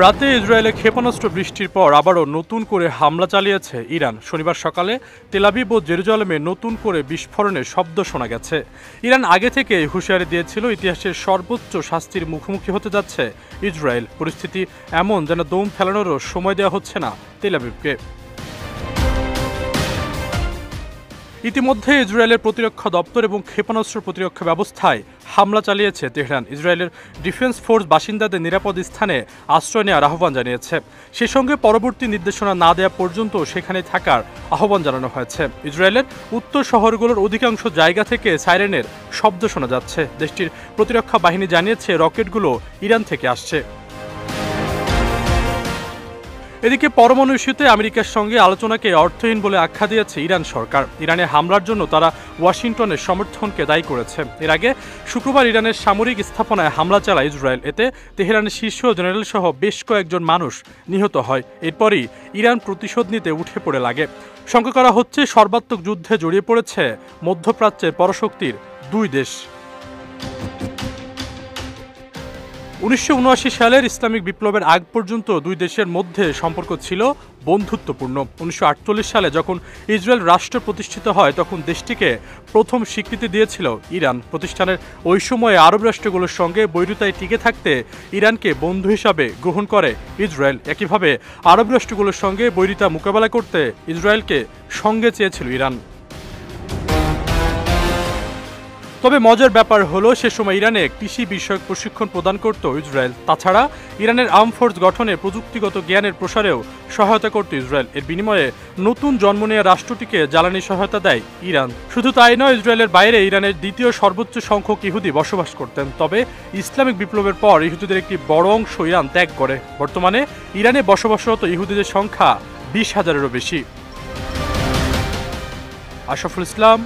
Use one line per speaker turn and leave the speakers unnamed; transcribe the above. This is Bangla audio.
রাতে ইসরায়েলে ক্ষেপণাস্ত্র বৃষ্টির পর আবারও নতুন করে হামলা চালিয়েছে ইরান। শনিবার সকালে তেল আবিব ও জেরুজালেমে নতুন করে বিস্ফোরণের শব্দ শোনা গেছে। ইরান আগে থেকে হুঁশিয়ারি দিয়েছিল ইতিহাসের সর্বোচ্চ শাস্তির মুখোমুখি হতে যাচ্ছে ইসরায়েল। পরিস্থিতি এমন যেন দম ফেলানোরও সময় দেওয়া হচ্ছে না তেল আবিবকে। ইতিমধ্যে ইসরায়েলের প্রতিরক্ষা দপ্তর এবং ক্ষেপণাস্ত্র প্রতিরক্ষা ব্যবস্থায় হামলা চালিয়েছে তেহরান। ইসরায়েলের ডিফেন্স ফোর্স বাসিন্দাদের নিরাপদ স্থানে আশ্রয় নেওয়ার আহ্বান জানিয়েছে। সেই সঙ্গে পরবর্তী নির্দেশনা না দেওয়া পর্যন্ত সেখানে থাকার আহ্বান জানানো হয়েছে। ইসরায়েলের উত্তর শহরগুলোর অধিকাংশ জায়গা থেকে সাইরেনের শব্দ শোনা যাচ্ছে। দেশটির প্রতিরক্ষা বাহিনী জানিয়েছে রকেটগুলো ইরান থেকে আসছে। এদিকে পরমাণু ইস্যুতে আমেরিকার সঙ্গে আলোচনাকে অর্থহীন বলে আখ্যা দিয়েছে ইরান সরকার। ইরানে হামলার জন্য তারা ওয়াশিংটনের সমর্থনকে দায়ী করেছে। এর আগে শুক্রবার ইরানের সামরিক স্থাপনায় হামলা চালায় ইসরায়েল। এতে তেহরানের শীর্ষ জেনারেল সহ বেশ কয়েকজন মানুষ নিহত হয়। এরপরই ইরান প্রতিশোধ নিতে উঠে পড়ে লাগে। শঙ্কা করা হচ্ছে সর্বাত্মক যুদ্ধে জড়িয়ে পড়েছে মধ্যপ্রাচ্যের পরাশক্তির দুই দেশ। 1979 সালের ইসলামিক বিপ্লবের আগ পর্যন্ত দুই দেশের মধ্যে সম্পর্ক ছিল বন্ধুত্বপূর্ণ। 1948 সালে যখন ইসরায়েল রাষ্ট্র প্রতিষ্ঠিত হয় তখন দেশটিকে প্রথম স্বীকৃতি দিয়েছিল ইরান। প্রতিষ্ঠানের ওই সময়ে আরব রাষ্ট্রগুলোর সঙ্গে বৈরিতায় টিকে থাকতে ইরানকে বন্ধু হিসাবে গ্রহণ করে ইসরায়েল। একইভাবে আরব রাষ্ট্রগুলোর সঙ্গে বৈরিতা মোকাবেলা করতে ইসরায়েলকে সঙ্গে চেয়েছিল ইরান। তবে মজার ব্যাপার হলো সে সময় ইরানে কৃষি বিষয়ক প্রশিক্ষণ প্রদান করত ইসরায়েল। তাছাড়া ইরানের আর্ম ফোর্স গঠনে প্রযুক্তিগত জ্ঞানের প্রসারেও সহায়তা করত ইসরায়েল। এর বিনিময়ে নতুন জন্ম নেওয়া রাষ্ট্রটিকে জ্বালানি সহায়তা দেয় ইরান। শুধু তাই নয়, ইসরায়েলের বাইরে ইরানের দ্বিতীয় সর্বোচ্চ সংখ্যক ইহুদি বসবাস করতেন। তবে ইসলামিক বিপ্লবের পর ইহুদিদের একটি বড় অংশ ইরান ত্যাগ করে। বর্তমানে ইরানে বসবাসরত ইহুদিদের সংখ্যা 20,000-এরও বেশি। আশরাফুল ইসলাম।